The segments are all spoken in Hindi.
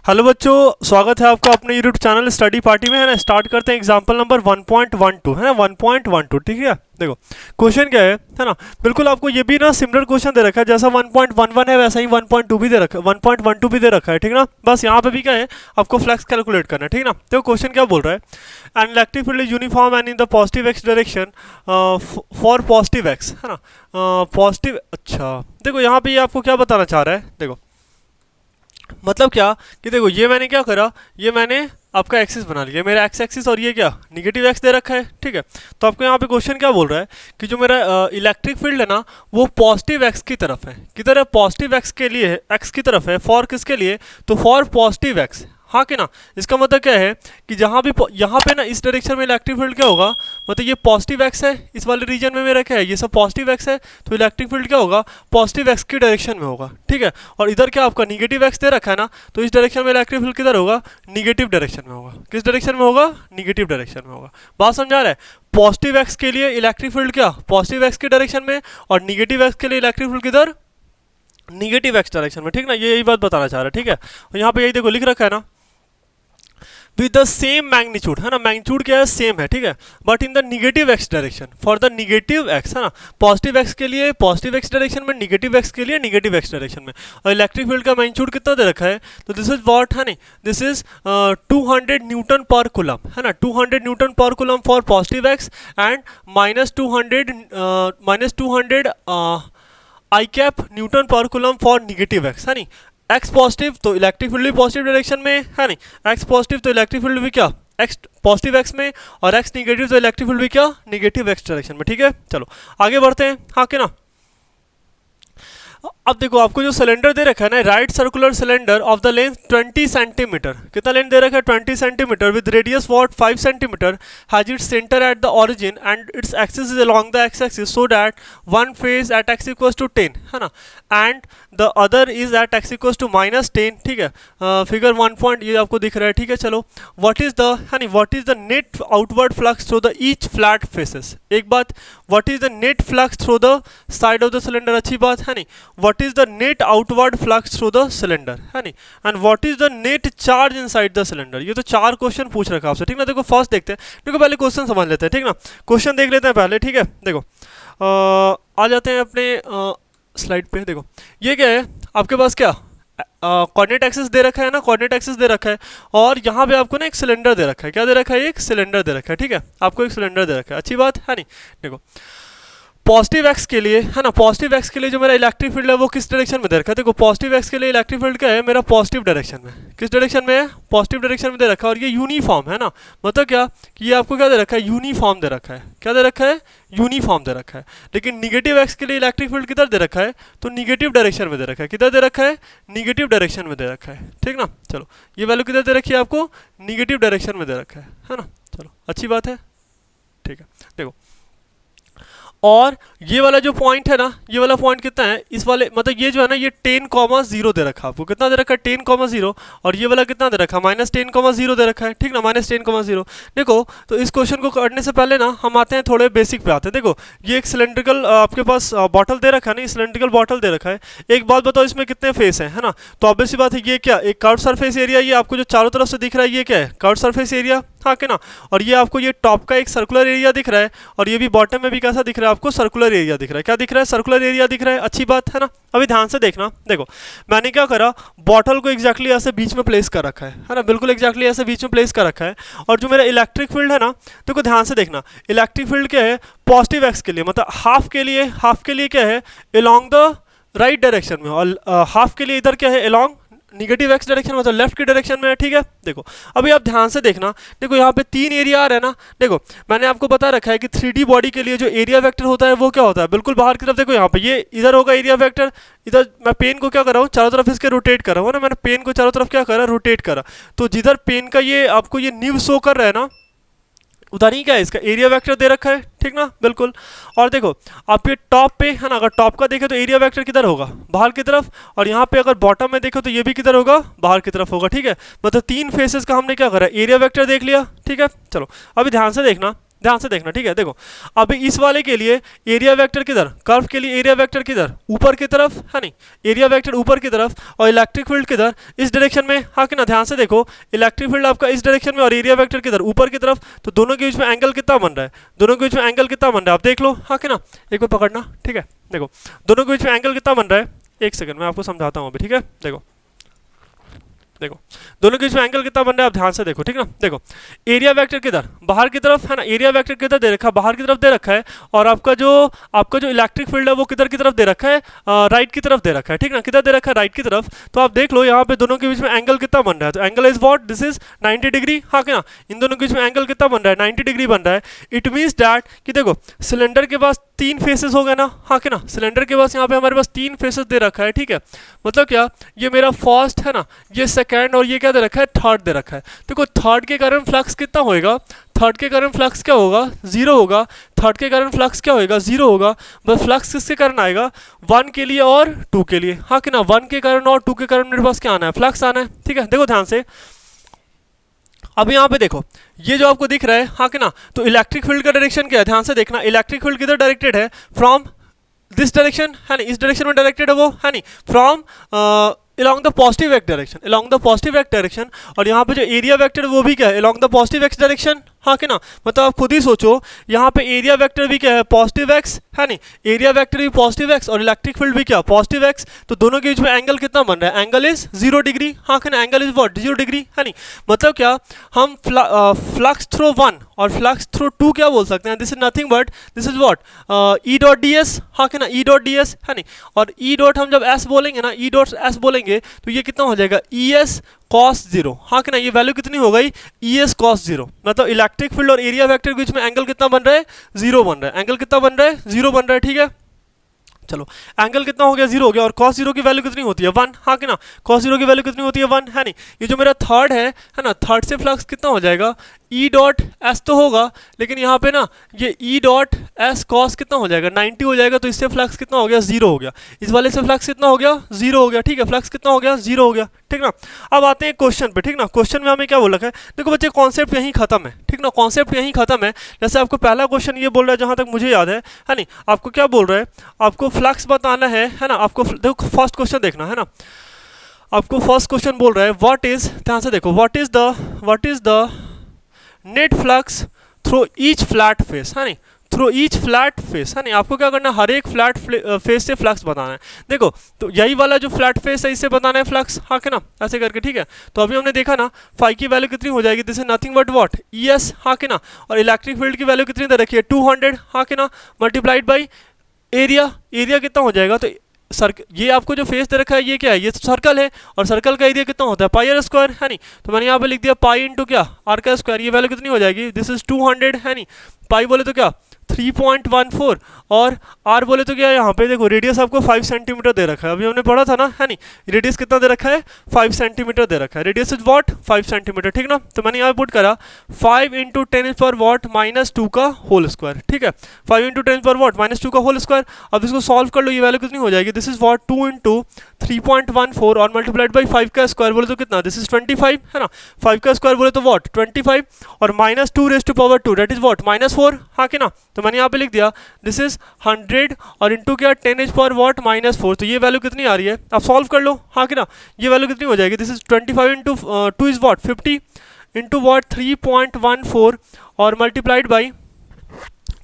हेलो बच्चों, स्वागत है आपका अपने यूट्यूब चैनल स्टडी पार्टी में, है ना। स्टार्ट करते हैं एग्जांपल नंबर 1.12, है ना। 1.12, ठीक है। देखो क्वेश्चन क्या है ना। बिल्कुल आपको ये भी ना सिमिलर क्वेश्चन दे रखा है, जैसा 1.11 है वैसा ही 1.2 भी दे रखा है, 1.12 भी दे रखा है, ठीक ना। बस यहाँ पे भी क्या है, आपको फ्लक्स कैलकुलेट करना है, ठीक ना। देखो क्वेश्चन क्या बोल रहा है, an electric field is uniform and in the positive x direction for positive x, है ना। पॉजिटिव, अच्छा देखो यहाँ पे ये आपको क्या बताना चाह रहा है। देखो मतलब क्या कि देखो ये मैंने क्या करा, ये मैंने आपका एक्सिस बना लिया, मेरा एक्स एक्सिस, और ये क्या निगेटिव एक्स दे रखा है, ठीक है। तो आपको यहाँ पे क्वेश्चन क्या बोल रहा है कि जो मेरा इलेक्ट्रिक फील्ड है ना वो पॉजिटिव एक्स की तरफ है, किधर है, पॉजिटिव एक्स के लिए है, एक्स की तरफ है। फॉर किसके लिए, तो फॉर पॉजिटिव एक्स, हाँ कि ना। इसका मतलब क्या है कि जहाँ भी यहाँ पे ना इस डायरेक्शन में इलेक्ट्रिक फील्ड क्या होगा, मतलब ये पॉजिटिव एक्स है, इस वाले रीजन में मेरा क्या है, ये सब पॉजिटिव एक्स है, तो इलेक्ट्रिक फील्ड क्या होगा, पॉजिटिव एक्स की डायरेक्शन में होगा, ठीक है। और इधर क्या आपका निगेटिव एक्स दे रखा है ना, तो इस डायरेक्शन में इलेक्ट्रिक फील्ड किधर होगा, निगेटिव डायरेक्शन में होगा। किस डायरेक्शन में होगा, निगेटिव डायरेक्शन में होगा। बात समझा रहा है। पॉजिटिव एक्स के लिए इलेक्ट्रिक फील्ड क्या, पॉजिटिव एक्स की डायरेक्शन में, और निगेटिव एक्स के लिए इलेक्ट्रिक फील्ड किधर, निगेटिव एक्स डायरेक्शन में, ठीक ना। ये यही बात बताना चाह रहा है, ठीक है। और यहाँ पे यही देखो लिख रखा है ना, विद द सेम मैग्नीट्यूड, है ना। मैग्नीट्यूड क्या है, सेम है, ठीक है, but in the negative x direction, for the negative x, है ना। पॉजिटिव एक्स के लिए पॉजिटिव एक्स डायरेक्शन में, निगेटिव एक्स के लिए निगेटिव एक्स डायरेक्शन में। और इलेक्ट्रिक फील्ड का मैग्नीट्यूड कितना दे रखा है, तो दिस इज व्हाट, है नहीं, दिस इज 200 न्यूटन पर कूलम, है ना। 200 न्यूटन पर coulomb for positive x and -200 I cap Newton पर कूलम फॉर निगेटिव एक्स, है नहीं। एक्स पॉजिटिव तो इलेक्ट्रिक फील्ड भी पॉजिटिव डायरेक्शन में, है नहीं। एक्स पॉजिटिव तो इलेक्ट्रिक फील्ड भी क्या, एक्स पॉजिटिव एक्स में, और एक्स निगेटिव तो इलेक्ट्रिक फील्ड भी क्या, निगेटिव एक्स डायरेक्शन में, ठीक है। चलो आगे बढ़ते हैं, हाँ कि ना। अब देखो आपको जो सिलेंडर दे रखा है ना, right circular cylinder of the length 20 centimetre, कितना लेंथ दे रखा है, 20 centimetre, with radius what 5 centimetre, has its centre at the origin and its axis is along the x axis, so that one face at x equal to 10, है ना, and the other is at x equal to -10, ठीक है। फिगर 1 पॉइंट ये आपको दिख रहा है, ठीक है। चलो व्हाट इज द, है नहीं, what is the net outward flux through the each flat faces, एक बात, what is the net flux through the side of the cylinder, अच्छी बात, है नहीं। What is the net outward flux through the cylinder, है नहीं, and what is the net charge inside the cylinder. ये तो 4 क्वेश्चन पूछ रखा है आपसे, ठीक ना। देखो फर्स्ट देखते हैं, देखो पहले क्वेश्चन समझ लेते हैं, ठीक ना। क्वेश्चन देख लेते हैं पहले, ठीक है। देखो आ जाते हैं अपने स्लाइड पे। देखो ये क्या है आपके पास, क्या कोऑर्डिनेट एक्सिस दे रखा है ना, कोऑर्डिनेट एक्सिस दे रखा है, और यहाँ पे आपको ना एक सिलेंडर दे रखा है, क्या दे रखा है, एक सिलेंडर दे रखा है, ठीक है। आपको एक सिलेंडर दे रखा है, अच्छी बात, है नहीं। देखो पॉजिटिव एक्स के लिए, है ना, पॉजिटिव एक्स के लिए जो मेरा इलेक्ट्रिक फील्ड है वो किस डायरेक्शन में दे रखा है, देखो पॉजिटिव एक्स के लिए इलेक्ट्रिक फील्ड क्या है मेरा, पॉजिटिव डायरेक्शन में, किस डायरेक्शन में है, पॉजिटिव डायरेक्शन में दे रखा है, और ये यूनिफॉर्म है ना। मतलब क्या कि ये आपको क्या दे रखा है, यूनिफॉर्म दे रखा है, क्या दे रखा है, यूनिफॉर्म दे रखा है। लेकिन निगेटिव एक्स के लिए इलेक्ट्रिक फील्ड किधर दे रखा है, तो निगेटिव डायरेक्शन में दे रखा है, किधर दे रखा है, निगेटिव डायरेक्शन में दे रखा है, ठीक ना। चलो ये वैल्यू किधर दे रखी है आपको, निगेटिव डायरेक्शन में दे रखा है ना। चलो अच्छी बात है, ठीक है। देखो और ये वाला जो पॉइंट है ना, ये वाला पॉइंट कितना है, इस वाले मतलब ये जो है ना, ये 10,0 दे रखा है आपको, कितना दे रखा है, 10,0, और ये वाला कितना दे रखा है, -10,0 दे रखा है, ठीक ना, -10,0। देखो तो इस क्वेश्चन को करने से पहले ना हम आते हैं थोड़े बेसिक पे आते हैं। देखो ये एक सिलेंड्रिकल आपके पास बॉटल दे रखा है ना, सिलेंड्रिकल बॉटल दे रखा है। एक बात बताओ, इसमें कितने फेस है ना, तो ऑब्वियस सी बात है, ये क्या एक कर्व सरफेस एरिया, ये आपको जो चारों तरफ से दिख रहा है ये क्या है, कर्व सरफेस एरिया, हाँ कि ना। और ये आपको ये टॉप का एक सर्कुलर एरिया दिख रहा है, और ये भी बॉटम में भी कैसा दिख रहा है आपको, सर्कुलर एरिया दिख रहा है, क्या दिख रहा है, सर्कुलर एरिया दिख रहा है, अच्छी बात है ना। अभी ध्यान से देखना, देखो मैंने क्या करा, बॉटल को एग्जैक्टली ऐसे बीच में प्लेस कर रखा है ना, बिल्कुल एग्जैक्टली ऐसे बीच में प्लेस कर रखा है। और जो मेरा इलेक्ट्रिक फील्ड है ना, देखो ध्यान से देखना, इलेक्ट्रिक फील्ड क्या है, पॉजिटिव एक्स के लिए मतलब हाफ के लिए क्या है, अलोंग द राइट डायरेक्शन में, और हाफ के लिए इधर क्या है, अलोंग निगेटिव एक्स डायरेक्शन मतलब लेफ्ट की डायरेक्शन में है, ठीक है। देखो अभी आप ध्यान से देखना, देखो यहाँ पे 3 एरिया आ रहा है ना। देखो मैंने आपको बता रखा है कि 3D बॉडी के लिए जो एरिया वेक्टर होता है वो क्या होता है, बिल्कुल बाहर की तरफ। देखो यहाँ पे ये इधर होगा एरिया वेक्टर, इधर मैं पेन को क्या कर रहा हूँ, चारों तरफ इसके रोटेट कर रहा हूँ ना, मैंने पेन को चारों तरफ क्या करा, रोटेट करा। तो जिधर पेन का ये आपको ये न्यू शो कर रहा है ना, उधर ही क्या है, इसका एरिया वेक्टर दे रखा है, ठीक ना, बिल्कुल। और देखो आप ये टॉप पे है ना, अगर टॉप का देखें तो एरिया वेक्टर किधर होगा, बाहर की तरफ, और यहाँ पे अगर बॉटम में देखो तो ये भी किधर होगा, बाहर की तरफ होगा, ठीक है। मतलब 3 फेसेस का हमने क्या करा, एरिया वेक्टर देख लिया, ठीक है। चलो अभी ध्यान से देखना, ध्यान से देखना, ठीक है। देखो अभी इस वाले के लिए एरिया वेक्टर किधर, कर्व के लिए एरिया वेक्टर किधर, ऊपर की तरफ है नहीं, एरिया वेक्टर ऊपर की तरफ, और इलेक्ट्रिक फील्ड किधर, इस डायरेक्शन में। हाँ कि ना, ध्यान से देखो इलेक्ट्रिक फील्ड आपका इस डायरेक्शन में और एरिया वेक्टर किधर, ऊपर की तरफ। तो दोनों के बीच में एंगल कितना बन रहा है, दोनों के बीच में एंगल कितना बन रहा है आप देख लो। हाँ कि ना, एक बार पकड़ना, ठीक है। देखो दोनों के बीच में एंगल कितना बन रहा है, एक सेकंड मैं आपको समझाता हूँ अभी, ठीक है। देखो देखो दोनों के बीच में एंगल कितना बन रहा है आप ध्यान से देखो, ठीक ना। देखो एरिया वेक्टर किधर, बाहर की तरफ है ना, एरिया वेक्टर किधर दे रखा है, बाहर की तरफ दे रखा है। और आपका जो इलेक्ट्रिक फील्ड है वो किधर की तरफ दे रखा है, राइट की तरफ दे रखा है, ठीक ना। किधर दे रखा है, राइट की तरफ। तो आप देख लो यहाँ पे दोनों के बीच में एंगल कितना बन रहा है, तो angle is what, this is 90 degree. हाँ क्या, इन दोनों के बीच में एंगल कितना बन रहा है, 90 डिग्री बन रहा है। इट मीन्स दैट कि देखो सिलेंडर के पास 3 फेसेस हो गए ना। हाँ क्या ना, सिलेंडर के पास यहाँ पे हमारे पास 3 फेसेस दे रखा है, ठीक है। मतलब क्या, ये मेरा फर्स्ट है ना, ये सेकंड, और ये क्या दे रखा है, थर्ड दे रखा है। देखो थर्ड के कारण फ्लक्स कितना होएगा, थर्ड के कारण फ्लक्स क्या होगा, 0 होगा। थर्ड के कारण फ्लक्स क्या होएगा, 0 होगा। बस फ्लक्स किसके कारण आएगा, 1 के लिए और 2 के लिए। हाँ कि ना, 1 के कारण और 2 के कारण मेरे पास क्या आना है, फ्लक्स आना है, ठीक है। देखो ध्यान से अब यहाँ पे देखो ये जो आपको दिख रहा है, हाँ कि ना, तो इलेक्ट्रिक फील्ड का डायरेक्शन क्या है, ध्यान से देखना। इलेक्ट्रिक फील्ड किधर डायरेक्टेड है, फ्रॉम दिस डायरेक्शन है नहीं, इस डायरेक्शन में डायरेक्टेड है वो है नहीं, from along the positive x direction, along the positive x direction। और यहाँ पे जो एरिया वेक्टर वो भी क्या है, along the positive x direction। हाँ कि ना, मतलब आप खुद ही सोचो यहाँ पे एरिया वेक्टर भी क्या है, पॉजिटिव एक्स है नहीं, एरिया वेक्टर भी पॉजिटिव एक्स और इलेक्ट्रिक फील्ड भी क्या, पॉजिटिव एक्स। तो दोनों के बीच में एंगल कितना बन रहा है, एंगल इज 0 डिग्री। हाँ कि ना, एंगल इज व्हाट, 0 डिग्री है नहीं। मतलब क्या, हम फ्लक्स थ्रू 1 और फ्लक्स थ्रू 2 क्या बोल सकते हैं, this is nothing but this is what E dot d S. हाँ कि ना, ई डॉट डी एस है नहीं। और ई डॉट हम जब एस बोलेंगे ना, ई डॉट एस बोलेंगे तो ये कितना हो जाएगा, ई एस cos 0। हाँ कि ना, ये वैल्यू कितनी हो गई, ई एस cos 0। मतलब इलेक्ट्रिक फील्ड और एरिया वेक्टर के बीच में एंगल कितना बन रहा है, 0 बन रहा है। एंगल कितना बन रहा है, 0 बन रहा है, ठीक है। चलो एंगल कितना हो गया, 0 हो गया। और cos 0 की वैल्यू कितनी होती है, 1। हाँ कि ना, cos 0 की वैल्यू कितनी होती है, 1 है नहीं। ये जो मेरा थर्ड है ना, थर्ड से फ्लक्स कितना हो जाएगा, ई डॉट एस तो होगा, लेकिन यहाँ पे ना ये ई डॉट एस कॉस कितना हो जाएगा, 90 हो जाएगा। तो इससे फ्लक्स कितना हो गया, 0 हो गया। इस वाले से फ्लक्स कितना हो गया, 0 हो गया, ठीक है। फ्लक्स कितना हो गया, 0 हो गया, ठीक ना। अब आते हैं क्वेश्चन पे, ठीक ना। क्वेश्चन में हमें क्या बोला है, देखो बच्चे कॉन्सेप्ट यहीं खत्म है, ठीक ना, कॉन्सेप्ट यहीं खत्म है। जैसे आपको पहला क्वेश्चन ये बोल रहा है, जहाँ तक मुझे याद है नहीं, आपको क्या बोल रहा है, आपको फ्लक्स बताना है ना। आपको देखो फर्स्ट क्वेश्चन देखना है ना, आपको फर्स्ट क्वेश्चन बोल रहा है व्हाट इज, ध्यान से देखो, what is the net flux through each flat face है नहीं, थ्रू ईच फ्लैट फेस है नहीं। आपको क्या करना है, हर एक फ्लैट फेस से फ्लक्स बताना है। देखो तो यही वाला जो फ्लैट फेस है इससे बताना है फ्लक्स। हाँ कि ना, ऐसे करके, ठीक है। तो अभी हमने देखा ना फाई की वैल्यू कितनी हो जाएगी, this is nothing but what, E S. हाँ कि ना, और इलेक्ट्रिक फील्ड की वैल्यू कितनी दे रखी है, 200। हाँ कि ना, मल्टीप्लाइड बाई एरिया, एरिया कितना हो जाएगा, तो ये आपको जो फेस दे रखा है ये क्या है, ये सर्कल है। और सर्कल का एरिया कितना होता है, पाई आर स्क्वायर है नहीं। तो मैंने यहाँ पे लिख दिया पाई इंटू क्या, आर का स्क्वायर। ये वैल्यू कितनी हो जाएगी, दिस इज 200 है नहीं। पाई बोले तो क्या 3.14 और आर बोले तो क्या, यहाँ पे देखो रेडियस आपको 5 सेंटीमीटर दे रखा है, अभी हमने पढ़ा था ना है नहीं। रेडियस कितना दे रखा है, 5 सेंटीमीटर दे रखा है। रेडियस इज व्हाट, 5 सेंटीमीटर, ठीक ना। तो मैंने यहाँ पुट करा 5 इंटू 10⁻⁻² का होल स्क्वायर, ठीक है। 5 इंटू 10⁻⁻² का होल स्क्वायर। अब इसको सॉल्व कर लो, ये वैल्यू कितनी हो जाएगी, दिस इज व्हाट 2 इंटू 3.14 और मल्टीप्लाइड बाई 5 का स्क्वायर बोले तो कितना, दिस इज 25 है ना। 5 का स्क्वायर बोले तो व्हाट 25 और -2⁻², दैट इज व्हाट -4। हाँ कि ना, तो मैंने यहाँ पे लिख दिया दिस इज 100 और इंटू क्या 10⁻⁻4। तो ये वैल्यू कितनी आ रही है, आप सॉल्व कर लो। हाँ कि ना, ये वैल्यू कितनी हो जाएगी, this is 25 into 2 is what 50 into what 3.14 और मल्टीप्लाइड बाई,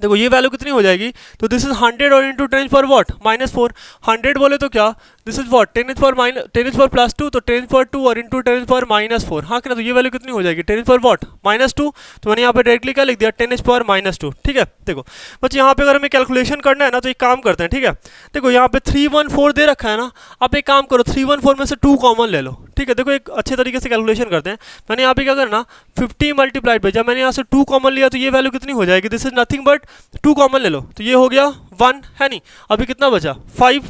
देखो ये वैल्यू कितनी हो जाएगी, तो दिस इज 100 और इंटू 10⁻⁻4। 100 बोले तो क्या, दिस इज व्हाट 10⁻+2, तो 10⁻2 और इंटू 10⁻4। हाँ कि ना, तो ये वैल्यू कितनी हो जाएगी 10⁻2। तो मैंने यहाँ पे डायरेक्टली क्या लिख दिया 10⁻², ठीक है। देखो बच्चे यहाँ पे अगर हमें कैलकुलेशन करना है ना, तो एक काम करते हैं, ठीक है। देखो यहाँ पे 314 दे रखा है ना, आप एक काम करो 314 में से 2 कॉमन ले लो, ठीक है। देखो एक अच्छे तरीके से कैलकुलेशन करते हैं। मैंने यहाँ पे क्या करना 50 मल्टीप्लाइड बाई, जब मैंने यहाँ से 2 कॉमन लिया तो ये वैल्यू कितनी हो जाएगी, this is nothing but 2 common ले लो, तो ये हो गया 1 है नहीं। अभी कितना बचा 5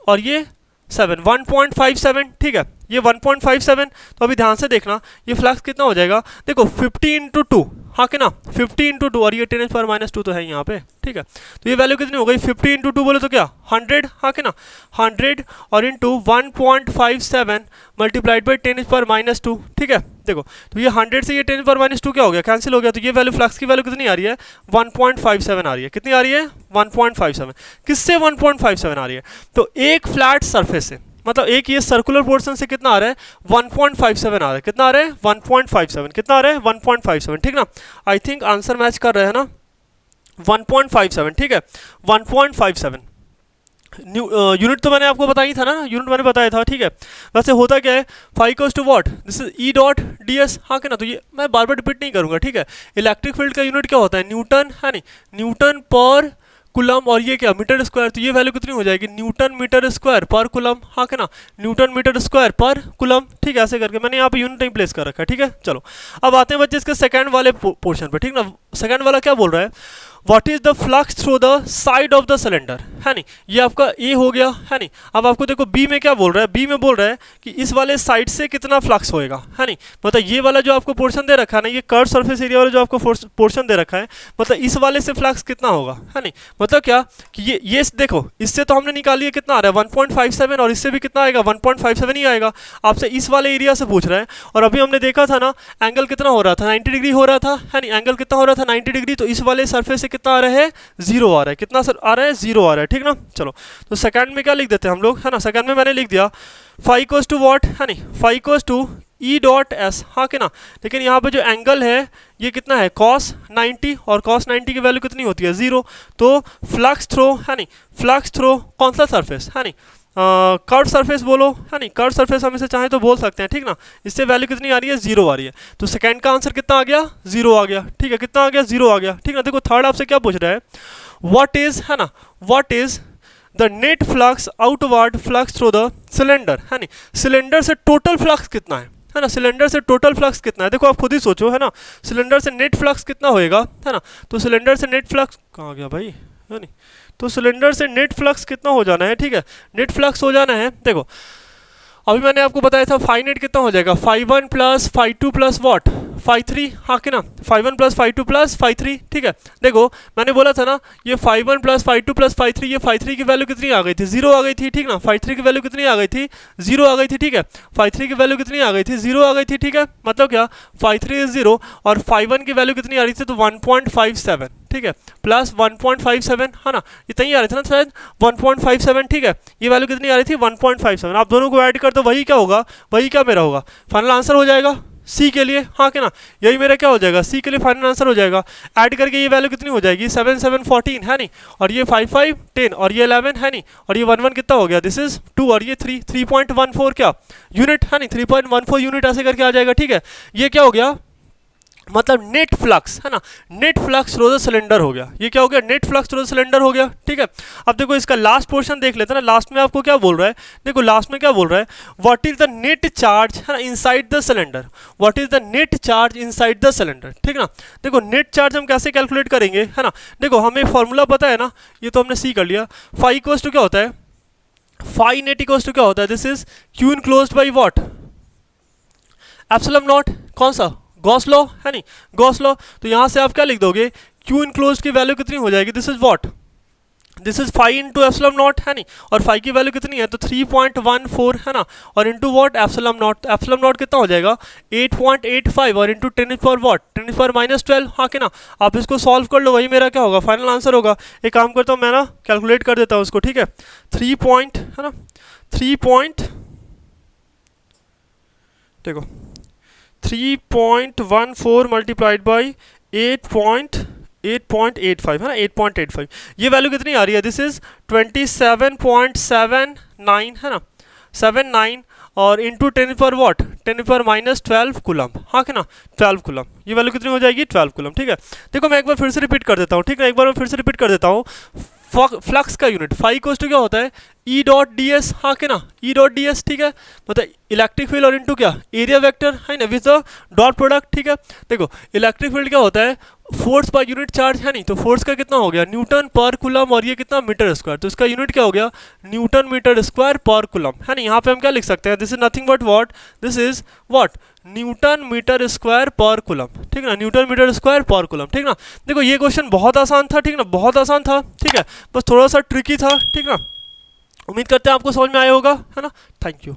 और ये 7, 1.57, ठीक है। ये 1.57। तो अभी ध्यान से देखना ये फ्लक्स कितना हो जाएगा, देखो 50 इंटू 2। हाँ कि ना, 50 इंटू 2 और ये 10⁻⁻² तो है यहाँ पे, ठीक है। तो ये वैल्यू कितनी हो गई 50 इंटू 2 बोले तो क्या 100। हाँ कि ना, 100 और इंटू 1.57 मल्टीप्लाइड बाई 10⁻², ठीक है। देखो तो ये 100 से ये 10⁻² क्या हो गया, कैंसिल हो गया, तो ये वैल्यू फ्लक्स की वैल्यू कितनी आ रही है 1.57 आ रही है, कितनी आ रही है 1.57, किससे 1.57 आ रही है, तो एक फ्लैट सरफेस से, मतलब एक ये सर्कुलर पोर्शन से कितना आ रहा है 1.57 आ रहा है, कितना आ रहा है 1.57, कितना आ रहा है 1.57, ठीक ना, आई थिंक आंसर मैच कर रहे हैं ना 1.57, ठीक है 1.57 यूनिट तो मैंने आपको बताई था ना, यूनिट मैंने बताया था, ठीक है। वैसे होता क्या है, phi equals to what, this is E dot d S, हाँ क्या ना, तो ये मैं बार बार रिपीट नहीं करूंगा, ठीक है। इलेक्ट्रिक फील्ड का यूनिट क्या होता है न्यूटन, है नहीं, न्यूटन पर कुलम, और ये क्या मीटर स्क्वायर, तो ये वैल्यू कितनी हो जाएगी Newton metre square per coulomb, हाँ क्या ना, newton metre square per coulomb, ठीक है। ऐसे करके मैंने यहाँ पे यूनिट नहीं प्लेस कर रखा है, ठीक है। चलो अब आते हैं बच्चे इसके सेकंड वाले पोर्शन पे, ठीक ना। सेकंड वाला क्या बोल रहा है, what is the flux through the side of the cylinder, है नहीं, ये आपका ए हो गया, है नहीं। अब आपको देखो बी में क्या बोल रहा है, बी में बोल रहा है कि इस वाले साइड से कितना फ्लक्स होएगा, है नहीं, मतलब ये वाला जो आपको पोर्शन दे रखा है ना, ये कर्व सरफेस एरिया वाला जो आपको पोर्शन दे रखा है, मतलब इस वाले से फ्लक्स कितना होगा, है नहीं, मतलब क्या कि ये देखो इससे तो हमने निकाली है कितना आ रहा है 1.57, और इससे भी कितना आएगा 1.57 ही आएगा। आपसे इस वाले एरिया से पूछ रहा है, और अभी हमने देखा था ना एंगल कितना हो रहा था 90 डिग्री हो रहा था, है नहीं, एंगल कितना हो रहा था 90 डिग्री, तो इस वाले सरफेस से कितना आ रहा है 0 आ रहा है, कितना सर आ रहा है 0 आ रहा है, ठीक ना। चलो तो सेकंड में क्या लिख देते हैं हम लोग, है ना, सेकंड में मैंने लिख दिया फाई इक्वल्स टू व्हाट, है नहीं, phi equals to E dot S, हाँ कि ना, लेकिन यहाँ पे जो एंगल है ये कितना है cos 90, और cos 90 की वैल्यू कितनी होती है 0, तो फ्लक्स थ्रो, है नहीं, फ्लक्स थ्रो कौन सा सरफेस, है नहीं, कर्व सरफेस बोलो, है नहीं, कर्व सरफेस हम इसे चाहें तो बोल सकते हैं, ठीक ना। इससे वैल्यू कितनी आ रही है 0 आ रही है, तो सेकंड का आंसर कितना आ गया 0 आ गया, ठीक है, कितना आ गया 0 आ गया, ठीक ना। देखो थर्ड आपसे क्या पूछ रहा है, व्हाट इज, है ना, what is the net flux outward flux through the cylinder, है नहीं, सिलेंडर से टोटल फ्लक्स कितना है ना, सिलेंडर से टोटल फ्लक्स कितना है, देखो आप खुद ही सोचो, है ना, सिलेंडर से नेट फ्लक्स कितना होएगा, है ना, तो सिलेंडर से नेट फ्लक्स कहाँ गया भाई, है नहीं, तो सिलेंडर से नेट फ्लक्स कितना हो जाना है, ठीक है, नेट फ्लक्स हो जाना है, देखो अभी मैंने आपको बताया था फाई नेट कितना हो जाएगा phi 1 plus phi 2 plus what phi 3, हाँ कि ना, phi 1 plus phi 2 plus phi 3, ठीक है। देखो मैंने बोला था ना ये phi 1 plus phi 2 plus phi 3, ये फाई 3 की वैल्यू कितनी आ गई थी 0 आ गई थी, ठीक ना, फाई 3 की वैल्यू कितनी आ गई थी 0 आ गई थी, ठीक है, फाई 3 की वैल्यू कितनी आ गई थी 0 आ गई थी, ठीक है, मतलब क्या फाई 3 इज 0 और फाई 1 की वैल्यू कितनी आ रही थी तो 1.57, ठीक है, प्लस 1.57, है ना, इतना ही आ रही थी ना शायद 1.57, ठीक है, ये वैल्यू कितनी आ रही थी 1.57, आप दोनों को ऐड कर दो वही क्या होगा, वही क्या मेरा होगा फाइनल आंसर हो जाएगा सी के लिए, हाँ क्या ना, यही मेरा क्या हो जाएगा सी के लिए फाइनल आंसर हो जाएगा। ऐड करके ये वैल्यू कितनी हो जाएगी 7 7 14, है नहीं, और ये 5 5 10, और ये 11, है नहीं, और ये 1 1 कितना हो गया दिस इज 2, और ये 3 3.14 क्या यूनिट, है नहीं, 3.14 यूनिट ऐसे करके आ जाएगा, ठीक है। ये क्या हो गया मतलब नेट फ्लक्स, है ना, net flux through the cylinder हो गया, ये क्या हो गया net flux through the cylinder हो गया, ठीक है। अब देखो इसका लास्ट पोर्शन देख लेते हैं ना, लास्ट में आपको क्या बोल रहा है, देखो लास्ट में क्या बोल रहा है, what is the net charge, है ना, inside the cylinder, what is the net charge inside the cylinder, ठीक ना। देखो नेट चार्ज हम कैसे कैलकुलेट करेंगे, है ना, देखो हमें फॉर्मूला पता है ना, ये तो हमने सी कर लिया, फाई इक्वल्स टू क्या होता है, फाई नेट इक्वल्स टू क्या होता है, this is Q enclosed by what epsilon not, कौन सा गॉस लॉ, है नहीं, गॉस लॉ, तो यहां से आप क्या लिख दोगे क्यू इनक्लोज्ड की वैल्यू कितनी हो जाएगी this is what, this is phi into epsilon naught, है नहीं, और फाई की वैल्यू कितनी है तो 3.14, है ना, और इंटू व्हाट एप्सिलॉन नॉट कितना हो जाएगा 8.85, और इंटू 10 पर व्हाट 10 पर -12, हाँ कि ना। आप इसको सॉल्व कर लो वही मेरा क्या होगा फाइनल आंसर होगा। एक काम करता हूँ मैं ना कैलकुलेट कर देता हूँ उसको, ठीक है, 3 पॉइंट, है ना, 3 पॉइंट, देखो 3.14 मल्टीप्लाइड बाई 8.85, है ना, 8.85, ये वैल्यू कितनी आ रही है दिस इज 27.79, है ना, 79, और इंटू 10 पर व्हाट 10 पर -12 कुलम, हाँ कि ना, 12 कुलम, ये वैल्यू कितनी हो जाएगी 12 कुलम, ठीक है। देखो मैं एक बार फिर से रिपीट कर देता हूँ, ठीक है, एक बार मैं फिर से रिपीट कर देता हूँ, फ्लक्स का यूनिट फाई इक्वल्स टू क्या होता है ई डॉट डी एस, हाँ कि ना, ई डॉट डी एस, ठीक है, मतलब इलेक्ट्रिक फील्ड और इनटू क्या एरिया वेक्टर, है ना, विद द डॉट प्रोडक्ट, ठीक है। देखो इलेक्ट्रिक फील्ड क्या होता है फोर्स पर यूनिट चार्ज, है नहीं, तो फोर्स का कितना हो गया न्यूटन पर कुलम, और ये कितना मीटर स्क्वायर, तो इसका यूनिट क्या हो गया newton metre square per coulomb, है नहीं। यहाँ पे हम क्या लिख सकते हैं this is nothing but what, this is what newton metre square per coulomb, ठीक ना, newton metre square per coulomb, ठीक ना। देखो ये क्वेश्चन बहुत आसान था, ठीक ना, बहुत आसान था, ठीक है, बस थोड़ा सा ट्रिकी था, ठीक ना। उम्मीद करते हैं आपको समझ में आया होगा, है ना। Thank you.